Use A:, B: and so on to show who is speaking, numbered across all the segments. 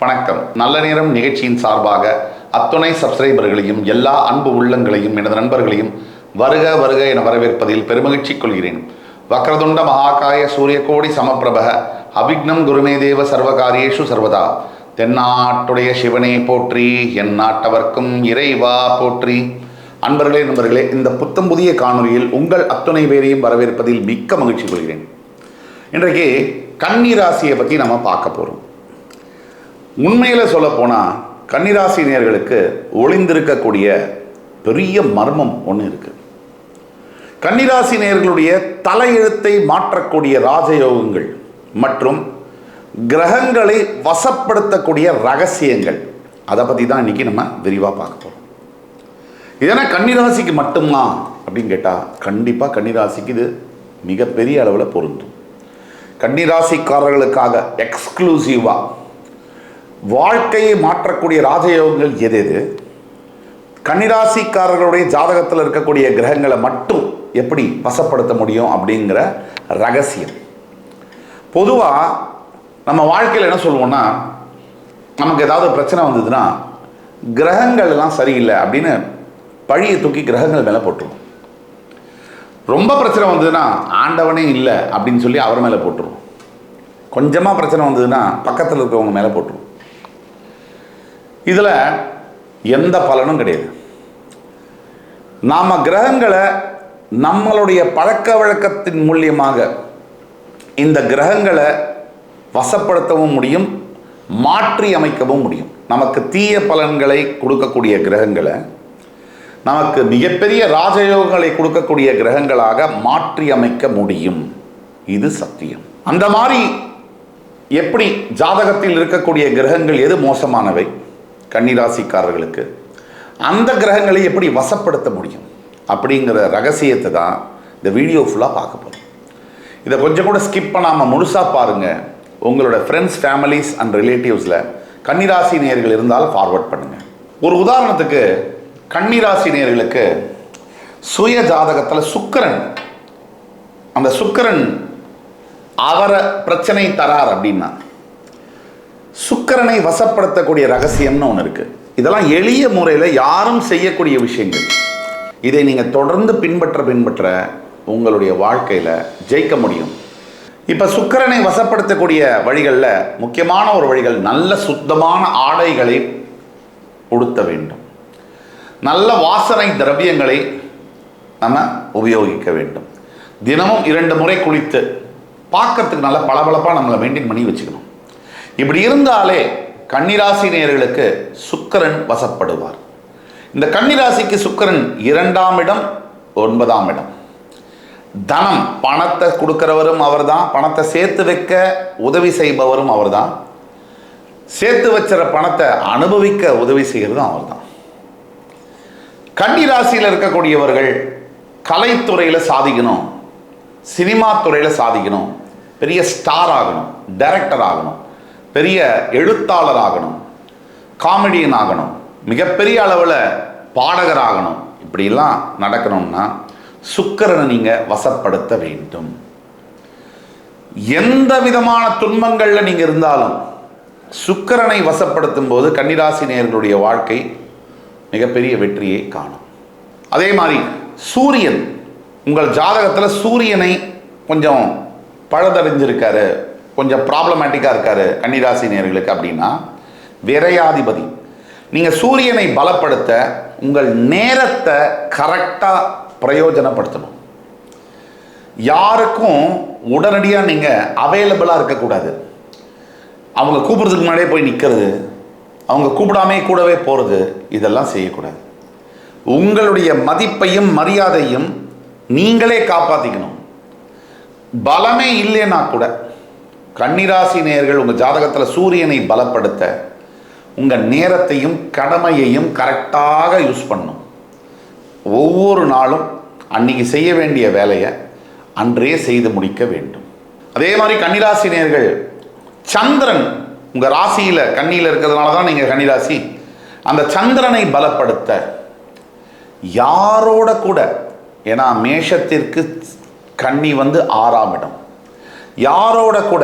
A: வணக்கம். நல்ல நேரம் நிகழ்ச்சியின் சார்பாக அத்துணை சப்ஸ்கிரைபர்களையும் எல்லா அன்பு உள்ளங்களையும் எனது நண்பர்களையும் வருக வருக என வரவேற்பதில் பெருமகிழ்ச்சி கொள்கிறேன். வக்ரதுண்ட மகாகாய சூரியகோடி சமப்பிரப அபிக்னம் குருமே தேவ சர்வகாரியேஷு சர்வதா. தென்னாட்டுடைய சிவனே போற்றி, என் நாட்டவர்க்கும் இறைவா போற்றி. நண்பர்களே, இந்த புத்தம் புதிய காணொலியில் உங்கள் அத்துணை பேரையும் வரவேற்பதில் மிக்க மகிழ்ச்சி கொள்கிறேன். இன்றைக்கு கன்னிராசியை பற்றி நம்ம பார்க்க போகிறோம். உண்மையில் சொல்லப்போனால் கன்னிராசி நேயர்களுக்கு ஒளிந்திருக்கக்கூடிய பெரிய மர்மம் ஒன்று இருக்குது. கன்னிராசி நேயர்களுடைய தலையெழுத்தை மாற்றக்கூடிய ராஜயோகங்கள் மற்றும் கிரகங்களை வசப்படுத்தக்கூடிய ரகசியங்கள், அதை பற்றி தான் இன்றைக்கி நம்ம விரிவாக பார்க்க போகிறோம். இதனால் கன்னிராசிக்கு மட்டுமா அப்படின்னு கேட்டால் கண்டிப்பாக கன்னிராசிக்கு இது மிகப்பெரிய அளவில் பொருந்தும். கன்னிராசிக்காரர்களுக்காக எக்ஸ்க்ளூசிவாக வாழ்க்கையை மாற்றக்கூடிய ராஜயோகங்கள் எது எது, கன்னிராசிக்காரர்களுடைய ஜாதகத்தில் இருக்கக்கூடிய கிரகங்களை மட்டும் எப்படி வசப்படுத்த முடியும் அப்படிங்கிற ரகசியம். பொதுவாக நம்ம வாழ்க்கையில் என்ன சொல்லுவோம்னா, நமக்கு ஏதாவது பிரச்சனை வந்ததுன்னா கிரகங்கள் எல்லாம் சரியில்லை அப்படின்னு பழியை தூக்கி கிரகங்கள் மேலே போட்டுருவோம். ரொம்ப பிரச்சனை வந்ததுன்னா ஆண்டவனே இல்லை அப்படின்னு சொல்லி அவர் மேலே போட்டுருவோம். கொஞ்சமாக பிரச்சனை வந்ததுன்னா பக்கத்தில் இருக்கிறவங்க மேலே போட்டுருவோம். இதில் எந்த பலனும் கிடையாது. நாம் கிரகங்களை நம்மளுடைய பழக்க வழக்கத்தின் மூலியமாக இந்த கிரகங்களை வசப்படுத்தவும் முடியும், மாற்றி அமைக்கவும் முடியும். நமக்கு தீய பலன்களை கொடுக்கக்கூடிய கிரகங்களை நமக்கு மிகப்பெரிய ராஜயோகங்களை கொடுக்கக்கூடிய கிரகங்களாக மாற்றி அமைக்க முடியும். இது சத்தியம். அந்த மாதிரி எப்படி ஜாதகத்தில் இருக்கக்கூடிய கிரகங்கள் எது மோசமானவை கன்னிராசிக்காரர்களுக்கு, அந்த கிரகங்களை எப்படி வசப்படுத்த முடியும் அப்படிங்கிற ரகசியத்தை தான் இந்த வீடியோ ஃபுல்லாக பார்க்க போகிறோம். இதை கொஞ்சம் கூட ஸ்கிப் பண்ணாமல் முழுசாக பாருங்கள். உங்களோட ஃப்ரெண்ட்ஸ், ஃபேமிலிஸ் அண்ட் ரிலேட்டிவ்ஸில் கன்னிராசி நேயர்கள் இருந்தால் ஃபார்வர்ட் பண்ணுங்கள். ஒரு உதாரணத்துக்கு, கன்னிராசி நேயர்களுக்கு சுய ஜாதகத்தில் சுக்கிரன், அந்த சுக்கிரன் அவரை பிரச்சனை தரார் அப்படின்னா சுக்கிரனை வசப்படுத்தக்கூடிய ரகசியம்னு ஒன்று இருக்குது. இதெல்லாம் எளிய முறையில் யாரும் செய்யக்கூடிய விஷயங்கள். இதை நீங்கள் தொடர்ந்து பின்பற்ற உங்களுடைய வாழ்க்கையில் ஜெயிக்க முடியும். இப்போ சுக்கிரனை வசப்படுத்தக்கூடிய வழிகளில் முக்கியமான ஒரு வழிகள், நல்ல சுத்தமான ஆடைகளை உடுத்த வேண்டும். நல்ல வாசனை திரவியங்களை நம்ம உபயோகிக்க வேண்டும். தினமும் 2 முறை குளித்து பார்க்கறதுக்கு நல்ல பளபளப்பாக நம்மளை மெயின்டைன் பண்ணி வச்சுக்கணும். இப்படி இருந்தாலே கன்னிராசி நேயர்களுக்கு சுக்கிரன் வசப்படுவார். இந்த கன்னிராசிக்கு சுக்கிரன் 2ஆம் இடம், 9ஆம் இடம். தனம், பணத்தை கொடுக்கிறவரும் அவர் தான், பணத்தை சேர்த்து வைக்க உதவி செய்பவரும் அவர் தான், சேர்த்து வச்சுற பணத்தை அனுபவிக்க உதவி செய்கிறதும் அவர் தான். கன்னிராசியில் இருக்கக்கூடியவர்கள் கலைத்துறையில் சாதிக்கணும், சினிமா துறையில் சாதிக்கணும், பெரிய ஸ்டார் ஆகணும், டைரக்டர் ஆகணும், பெரிய எழுத்தாளர் ஆகணும், காமெடியன் ஆகணும், மிகப்பெரிய அளவில் பாடகர் ஆகணும். இப்படிலாம் நடக்கணும்னா சுக்கிரனை நீங்கள் வசப்படுத்த வேண்டும். எந்த விதமான துன்பங்களில் நீங்கள் இருந்தாலும் சுக்கிரனை வசப்படுத்தும் போது கன்னிராசி நேயர்களுடைய வாழ்க்கை மிகப்பெரிய வெற்றியை காணும். அதே மாதிரி சூரியன், உங்கள் ஜாதகத்தில் சூரியனை கொஞ்சம் பழுதடைஞ்சிருக்காரு, கொஞ்சம் ப்ராப்ளமேட்டிக்காக இருக்காரு கன்னிராசி நேயர்களுக்கு அப்படின்னா விரையாதிபதி. நீங்கள் சூரியனை பலப்படுத்த உங்கள் நேரத்தை கரெக்டாக பிரயோஜனப்படுத்தணும். யாருக்கும் உடனடியாக நீங்கள் அவைலபிளாக இருக்கக்கூடாது. அவங்க கூப்பிட்றதுக்கு முன்னாடியே போய் நிற்கிறது, அவங்க கூப்பிடாமே கூடவே போகிறது, இதெல்லாம் செய்யக்கூடாது. உங்களுடைய மதிப்பையும் மரியாதையும் நீங்களே காப்பாற்றிக்கணும். பலமே இல்லைன்னா கூட கன்னிராசி நேயர்கள் உங்கள் ஜாதகத்தில் சூரியனை பலப்படுத்த உங்கள் நேரத்தையும் கடமையையும் கரெக்டாக யூஸ் பண்ணணும். ஒவ்வொரு நாளும் அன்றைக்கி செய்ய வேண்டிய வேலையை அன்றே செய்து முடிக்க வேண்டும். அதே மாதிரி கன்னிராசி நேயர்கள் சந்திரன் உங்கள் ராசியில் கன்னியில் இருக்கிறதுனால தான் நீங்கள் கன்னிராசி, அந்த சந்திரனை பலப்படுத்த யாரோட கூட, ஏன்னா மேஷத்திற்கு கன்னி 6ஆம் இடம், யாரோட கூட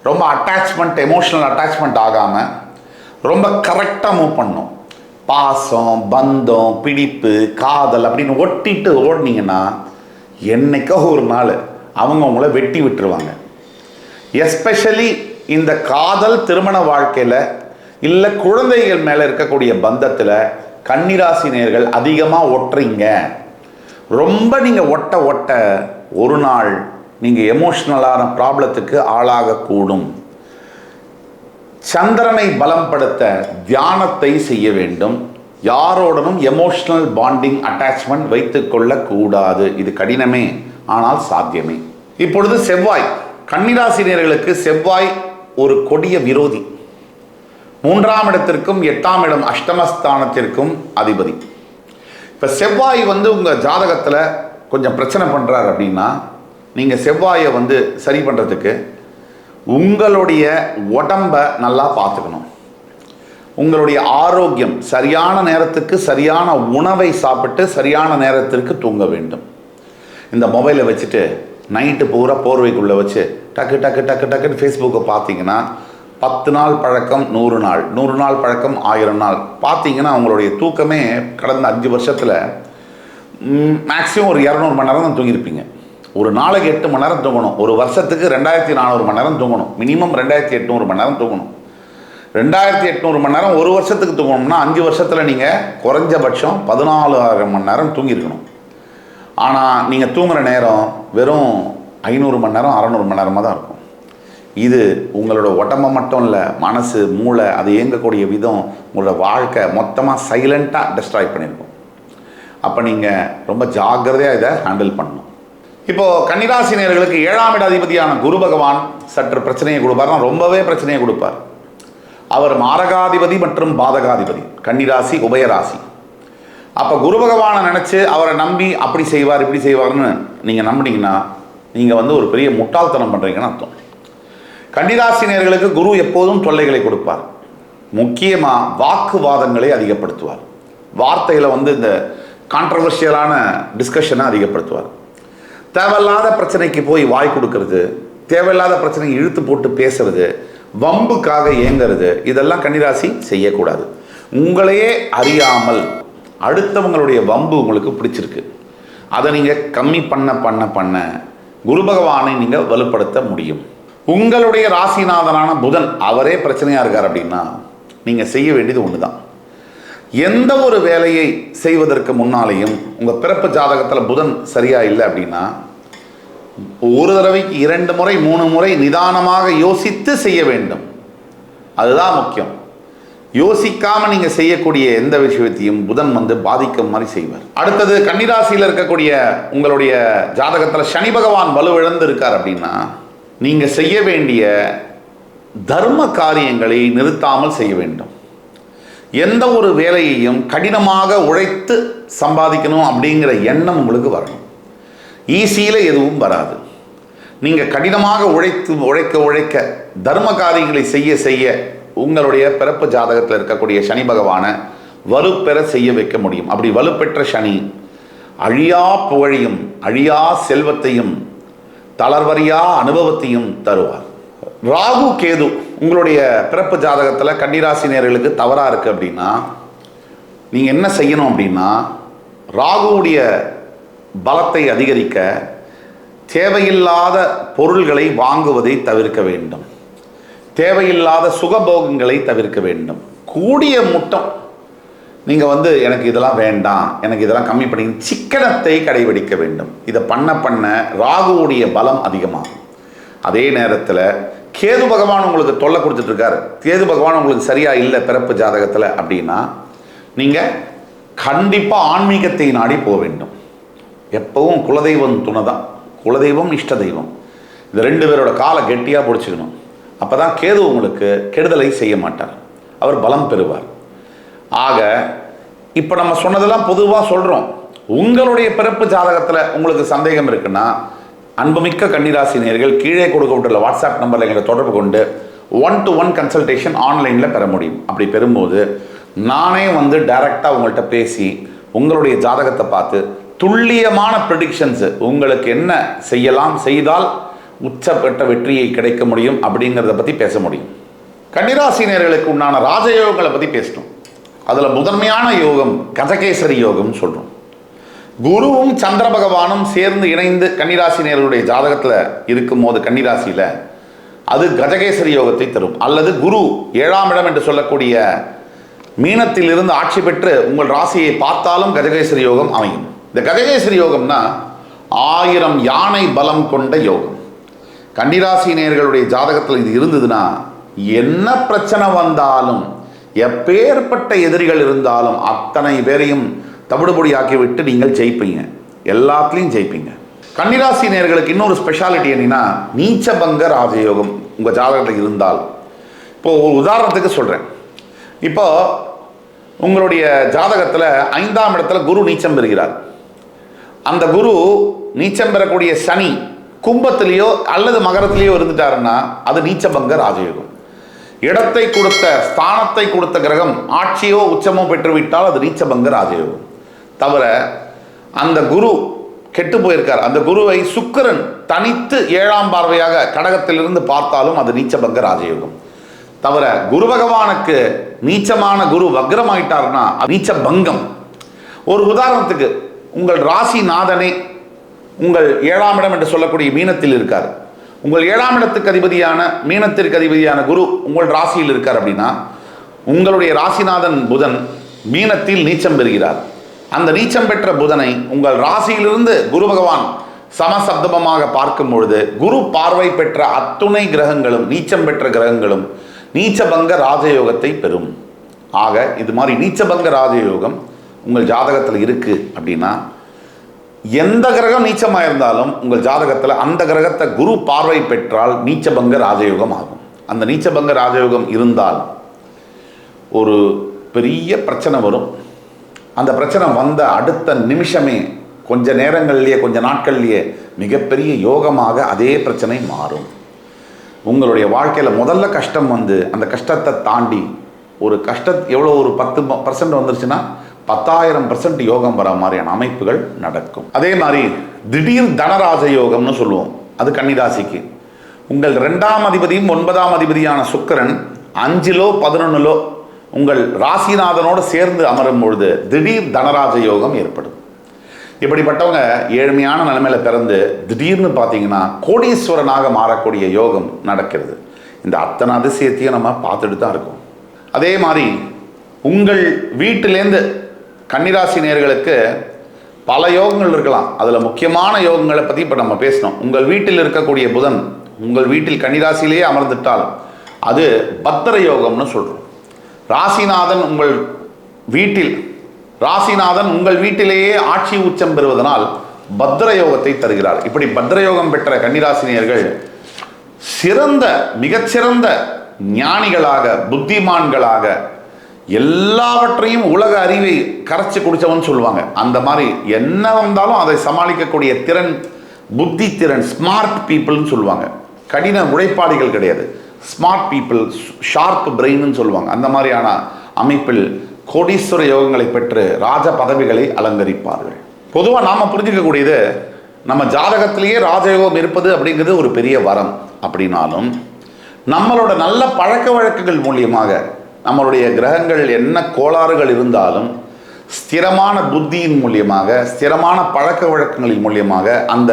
A: ரொம்ப அட்டாச்மெண்ட், எமோஷனல் அட்டாச்மெண்ட் ஆகாமல் ரொம்ப கரெக்டாக மூவ் பண்ணணும். பாசம், பந்தம், பிடிப்பு, காதல் அப்படின்னு ஒட்டிட்டு ஓடினீங்கன்னா என்னைக்கோ ஒரு நாள் அவங்க உங்களை வெட்டி விட்டுருவாங்க. எஸ்பெஷலி இந்த காதல் திருமண வாழ்க்கையில் இல்லை குழந்தைகள் மேலே இருக்கக்கூடிய பந்தத்தில் கன்னிராசி நேயர்கள் அதிகமாக ஒட்டுறீங்க. ரொம்ப நீங்கள் ஒட்ட ஒரு நாள் நீங்கள் எமோஷ்னலான ப்ராப்ளத்துக்கு ஆளாகக்கூடும். சந்திரனை பலப்படுத்த தியானத்தை செய்ய வேண்டும். யாரோடனும் எமோஷ்னல் பாண்டிங் அட்டாச்மெண்ட் வைத்துக் கொள்ளக்கூடாது. இது கடினமே, ஆனால் சாத்தியமே. இப்பொழுது செவ்வாய், கன்னிராசினியர்களுக்கு செவ்வாய் ஒரு கொடிய விரோதி. 3ஆம் இடத்திற்கும் 8ஆம் இடம் அஷ்டமஸ்தானத்திற்கும் அதிபதி. இப்போ செவ்வாய் உங்கள் ஜாதகத்தில் கொஞ்சம் பிரச்சனை பண்ணுறாரு அப்படின்னா நீங்கள் செவ்வாயை சரி பண்ணுறதுக்கு உங்களுடைய உடம்பை நல்லா பார்த்துக்கணும். உங்களுடைய ஆரோக்கியம், சரியான நேரத்துக்கு சரியான உணவை சாப்பிட்டு சரியான நேரத்திற்கு தூங்க வேண்டும். இந்த மொபைலை வச்சுட்டு நைட்டு பூரா போர்வைக்குள்ளே வச்சு டக்கு டக்கு டக்கு டக்குன்னு ஃபேஸ்புக்கை பார்த்தீங்கன்னா 10 நாள் பழக்கம் 100 நாள், 100 நாள் பழக்கம் 1000 நாள் பார்த்தீங்கன்னா உங்களுடைய தூக்கமே கடந்த 5 வருஷத்தில் மேக்ஸிமம் ஒரு 200 மணி நேரம் தான் தூங்கியிருப்பீங்க. ஒரு நாளைக்கு 8 மணி நேரம் தூங்கணும். ஒரு வருஷத்துக்கு 2400 மணி நேரம் தூங்கணும். மினிமம் 2800 மணி நேரம் தூங்கணும். 2800 மணி நேரம் ஒரு வருஷத்துக்கு தூங்கணும்னா 5 வருஷத்தில் நீங்கள் குறைஞ்சபட்சம் 14000 மணி நேரம் தூங்கியிருக்கணும். ஆனால் நீங்கள் தூங்குகிற நேரம் வெறும் 500 மணி நேரம் 600 மணி நேரமாக தான் இருக்கும். இது உங்களோட உடம்பை மட்டும் இல்லை, மனசு, மூளை, அது இயங்கக்கூடிய விதம், உங்களோட வாழ்க்கை மொத்தமாக சைலண்ட்டாக டிஸ்ட்ராய் பண்ணியிருக்கும். அப்போ நீங்கள் ரொம்ப ஜாக்கிரதையாக இதை ஹேண்டில் பண்ணணும். இப்போது கன்னிராசினியர்களுக்கு 7ஆம் இட அதிபதியான குரு பகவான் சற்று பிரச்சனையை கொடுப்பார். ரொம்பவே பிரச்சனையை கொடுப்பார். அவர் மாரகாதிபதி மற்றும் பாதகாதிபதி, கன்னிராசி உபயராசி. அப்போ குரு பகவானை நினச்சி அவரை நம்பி அப்படி செய்வார் இப்படி செய்வார்னு நீங்கள் நம்பினீங்கன்னா நீங்கள் ஒரு பெரிய முட்டாள்தனம் பண்ணுறீங்கன்னு அர்த்தம். கன்னிராசினியர்களுக்கு குரு எப்போதும் தொல்லைகளை கொடுப்பார். முக்கியமாக வாக்குவாதங்களை அதிகப்படுத்துவார். வார்த்தையில் இந்த கான்ட்ரவர்ஷியலான டிஸ்கஷனை அதிகப்படுத்துவார். தேவையில்லாத பிரச்சனைக்கு போய் வாய் கொடுக்கறது, தேவையில்லாத பிரச்சனையை இழுத்து போட்டு பேசுறது, வம்புக்காக ஏங்கிறது, இதெல்லாம் கன்னிராசி செய்யக்கூடாது. உங்களையே அறியாமல் அடுத்தவங்களுடைய வம்பு உங்களுக்கு பிடிச்சிருக்கு, அதை நீங்கள் கம்மி பண்ண குரு பகவானை நீங்கள் வலுப்படுத்த முடியும். உங்களுடைய ராசிநாதனான புதன் அவரே பிரச்சனையாக இருக்கார் அப்படின்னா நீங்கள் செய்ய வேண்டியது ஒன்று தான். எந்த ஒரு வேலையை செய்வதற்கு முன்னாலேயும் உங்கள் பிறப்பு ஜாதகத்தில் புதன் சரியாக இல்லை அப்படின்னா ஒரு தடவைக்கு 2 முறை 3 முறை நிதானமாக யோசித்து செய்ய வேண்டும். அதுதான் முக்கியம். யோசிக்காமல் நீங்கள் செய்யக்கூடிய எந்த விஷயத்தையும் புதன் பாதிக்கும் மாதிரி செய்வார். அடுத்தது கன்னிராசியில் இருக்கக்கூடிய உங்களுடைய ஜாதகத்தில் சனி பகவான் வலுவிழந்து இருக்கார் அப்படின்னா நீங்கள் செய்ய வேண்டிய தர்ம காரியங்களை நிறுத்தாமல் செய்ய வேண்டும். எந்த ஒரு வேலையையும் கடினமாக உழைத்து சம்பாதிக்கணும் அப்படிங்கிற எண்ணம் உங்களுக்கு வரணும். ஈஸியில் எதுவும் வராது. நீங்கள் கடினமாக உழைக்க தர்ம காரியங்களை செய்ய உங்களுடைய பிறப்பு ஜாதகத்தில் இருக்கக்கூடிய சனி பகவானை வலுப்பெற செய்ய வைக்க முடியும். அப்படி வலுப்பெற்ற சனி அழியா புகழையும் அழியா செல்வத்தையும் தளர்வறியா அனுபவத்தையும் தருவார். ராகு கேது உங்களுடைய பிறப்பு ஜாதகத்தில் கன்னிராசினியர்களுக்கு தவறாக இருக்குது அப்படின்னா நீங்கள் என்ன செய்யணும் அப்படின்னா ராகுவுடைய பலத்தை அதிகரிக்க தேவையில்லாத பொருள்களை வாங்குவதை தவிர்க்க வேண்டும். தேவையில்லாத சுகபோகங்களை தவிர்க்க வேண்டும். கூடிய முட்டம் நீங்கள் எனக்கு இதெல்லாம் வேண்டாம், எனக்கு இதெல்லாம் கம்மி பண்ணி சிக்கனத்தை கடைபிடிக்க வேண்டும். இதை பண்ண ராகுவுடைய பலம் அதிகமாகும். அதே நேரத்தில் கேது பகவான் உங்களுக்கு தொல்லை கொடுத்துட்ருக்காரு, கேது பகவான் உங்களுக்கு சரியாக இல்லை பிறப்பு ஜாதகத்தில் அப்படின்னா நீங்கள் கண்டிப்பாக ஆன்மீகத்தை நாடி போக வேண்டும். எப்பவும் குலதெய்வம் துணை தான். குலதெய்வம் இஷ்ட தெய்வம், இந்த 2 பேரோட காலை கெட்டியாக பிடிச்சிக்கணும். அப்போ தான் கேது உங்களுக்கு கெடுதலை செய்ய மாட்டார், அவர் பலம் பெறுவார். ஆக இப்போ நம்ம சொன்னதெல்லாம் பொதுவாக சொல்கிறோம். உங்களுடைய பிறப்பு ஜாதகத்தில் உங்களுக்கு சந்தேகம் இருக்குன்னா அன்புமிக்க கன்னிராசினியர்கள் கீழே கொடுக்கப்பட்டுள்ள வாட்ஸ்அப் நம்பரில் எங்களை தொடர்பு கொண்டு 1-to-1 கன்சல்டேஷன் ஆன்லைனில் பெற முடியும். அப்படி பெறும்போது நானே டைரெக்டாக உங்கள்கிட்ட பேசி உங்களுடைய ஜாதகத்தை பார்த்து துல்லியமான ப்ரெடிக்ஷன்ஸு உங்களுக்கு என்ன செய்தால் உச்சப்பட்ட வெற்றியை கிடைக்க முடியும் அப்படிங்கிறத பற்றி பேச முடியும். கன்னிராசினியர்களுக்கு உண்டான ராஜயோகங்களை பற்றி பேசணும். அதில் முதன்மையான யோகம் கஜகேசரி யோகம்னு சொல்கிறோம். குருவும் சந்திர பகவானும் சேர்ந்து இணைந்து கன்னிராசினியர்களுடைய ஜாதகத்தில் இருக்கும்போது கன்னிராசியில் அது கஜகேசரி யோகத்தை தரும். அல்லது குரு 7ஆம் இடம் என்று சொல்லக்கூடிய மீனத்தில் இருந்து ஆட்சி பெற்று உங்கள் ராசியை பார்த்தாலும் கஜகேசரி யோகம் அமையும். இந்த கஜகேசரி யோகம்னா 1000 யானை பலம் கொண்ட யோகம். கன்னிராசினியர்களுடைய ஜாதகத்தில் இது இருந்ததுன்னா என்ன பிரச்சனை வந்தாலும், எப்பேற்பட்ட எதிரிகள் இருந்தாலும் அத்தனை பேரையும் தவிடுபொடியாக்கி விட்டு நீங்கள் ஜெயிப்பீங்க, எல்லாத்துலேயும் ஜெயிப்பீங்க. கன்னிராசினியர்களுக்கு இன்னொரு ஸ்பெஷாலிட்டி என்னன்னா நீச்சபங்க ராஜயோகம் உங்கள் ஜாதகத்தில் இருந்தால். இப்போ ஒரு உதாரணத்துக்கு சொல்கிறேன். இப்போ உங்களுடைய ஜாதகத்தில் 5ஆம் இடத்துல குரு நீச்சம் பெறுகிறார். அந்த குரு நீச்சம் பெறக்கூடிய சனி கும்பத்திலேயோ அல்லது மகரத்திலேயோ இருந்துட்டாருன்னா அது நீச்சபங்க ராஜயோகம். இடத்தை கொடுத்த ஸ்தானத்தை கொடுத்த கிரகம் ஆட்சியோ உச்சமோ பெற்றுவிட்டால் அது நீச்சபங்க ராஜயோகம். தவிர அந்த குரு கெட்டு போயிருக்கார், அந்த குருவை சுக்கிரன் தனித்து 7ஆம் பார்வையாக கடகத்திலிருந்து பார்த்தாலும் அது நீச்சபங்க ராஜயோகம். தவிர குரு பகவானுக்கு நீச்சமான குரு வக்ரமாயிட்டார்னா நீச்ச பங்கம். ஒரு உதாரணத்துக்கு உங்கள் ராசிநாதனே உங்கள் 7ஆம் இடம் என்று சொல்லக்கூடிய மீனத்தில் இருக்கார். உங்கள் 7ஆம் இடத்துக்கு அதிபதியான மீனத்திற்கு அதிபதியான குரு உங்கள் ராசியில் இருக்கார் அப்படின்னா உங்களுடைய ராசிநாதன் புதன் மீனத்தில் நீச்சம் பெறுகிறார். அந்த நீச்சம் பெற்ற புதனை உங்கள் ராசியிலிருந்து குரு பகவான் சமசப்தமமாக பார்க்கும் பொழுது குரு பார்வை பெற்ற அத்துணை கிரகங்களும் நீச்சம் பெற்ற கிரகங்களும் நீச்சபங்க ராஜயோகத்தை பெறும். ஆக இது மாதிரி நீச்சபங்க ராஜயோகம் உங்கள் ஜாதகத்தில் இருக்கு அப்படின்னா எந்த கிரகம் நீச்சமாக இருந்தாலும் உங்கள் ஜாதகத்தில் அந்த கிரகத்தை குரு பார்வை பெற்றால் நீச்சபங்க ராஜயோகம் ஆகும். அந்த நீச்சபங்க ராஜயோகம் இருந்தால் ஒரு பெரிய பிரச்சனை வரும். அந்த பிரச்சனை வந்த அடுத்த நிமிஷமே கொஞ்ச நேரங்கள்லேயே கொஞ்ச நாட்கள்லேயே மிகப்பெரிய யோகமாக அதே பிரச்சனை மாறும். உங்களுடைய வாழ்க்கையில் முதல்ல கஷ்டம் வந்து அந்த கஷ்டத்தை தாண்டி ஒரு எவ்வளோ ஒரு 10% வந்துருச்சுன்னா 10,000% யோகம் வர மாதிரியான அமைப்புகள் நடக்கும். அதே மாதிரி திடீர் தனராஜ யோகம்னு சொல்லுவோம். அது கன்னிராசிக்கு உங்கள் 2ஆம் அதிபதியும் 9ஆம் அதிபதியான சுக்கிரன் 5லோ 11லோ உங்கள் ராசிநாதனோடு சேர்ந்து அமரும் பொழுது திடீர் தனராஜ யோகம் ஏற்படும். இப்படிப்பட்டவங்க ஏழ்மையான நிலைமையில பிறந்து திடீர்னு பார்த்தீங்கன்னா கோடீஸ்வரனாக மாறக்கூடிய யோகம் நடக்கிறது. இந்த அத்தனை அதிசயத்தையும் நம்ம பார்த்துட்டு தான் இருக்கோம். அதே மாதிரி உங்கள் வீட்டிலேருந்து கன்னிராசி நேயர்களுக்கு பல யோகங்கள் இருக்கலாம். அதில் முக்கியமான யோகங்களை பற்றி இப்போ நம்ம பேசணும். உங்கள் வீட்டில் இருக்கக்கூடிய புதன் உங்கள் வீட்டில் கன்னிராசியிலேயே அமர்ந்துட்டால் அது பத்திர யோகம்னு சொல்கிறோம். ராசிநாதன் உங்கள் வீட்டிலேயே ஆட்சி உச்சம் பெறுவதனால் பத்திர யோகத்தை தருகிறார். இப்படி பத்திர யோகம் பெற்ற கன்னிராசினியர்கள் மிகச்சிறந்த ஞானிகளாக, புத்திமான்களாக, எல்லாவற்றையும் உலக அறிவை கரைச்சி குடிச்சவன் சொல்லுவாங்க. அந்த மாதிரி என்ன வந்தாலும் அதை சமாளிக்கக்கூடிய திறன், புத்தி திறன், ஸ்மார்ட் பீப்புள்னு சொல்லுவாங்க. கடின உழைப்பாளிகள் கிடையாது, ஸ்மார்ட் பீப்புள், ஷார்ப் பிரெயின்னு சொல்லுவாங்க. அந்த மாதிரியான அமைப்பில் கோடீஸ்வர யோகங்களை பெற்று ராஜ பதவிகளை அலங்கரிப்பார்கள். பொதுவாக நாம் புரிஞ்சிக்கக்கூடியது, நம்ம ஜாதகத்திலேயே ராஜயோகம் இருப்பது அப்படிங்கிறது ஒரு பெரிய வரம். அப்படின்னாலும் நம்மளோட நல்ல பழக்க வழக்கங்கள் மூலியமாக நம்மளுடைய கிரகங்கள் என்ன கோளாறுகள் இருந்தாலும் ஸ்திரமான புத்தியின் மூலியமாக, ஸ்திரமான பழக்க வழக்கங்களின் மூலியமாக அந்த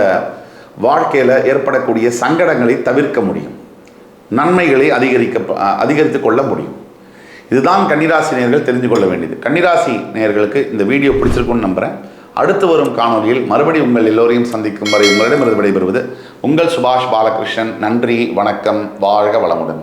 A: வாழ்க்கையில் ஏற்படக்கூடிய சங்கடங்களை தவிர்க்க முடியும், நன்மைகளை அதிகரித்து கொள்ள முடியும். இதுதான் கன்னிராசி நேயர்கள் தெரிந்து கொள்ள வேண்டியது. கன்னிராசி நேயர்களுக்கு இந்த வீடியோ பிடிச்சிருக்குன்னு நம்புகிறேன். அடுத்து வரும் காணொலியில் மறுபடியும் உங்கள் எல்லோரையும் சந்திக்கும் வரை உங்களிடமிருந்து விடைபெறுவது உங்கள் சுபாஷ் பாலகிருஷ்ணன். நன்றி, வணக்கம், வாழ்க வளமுடன்.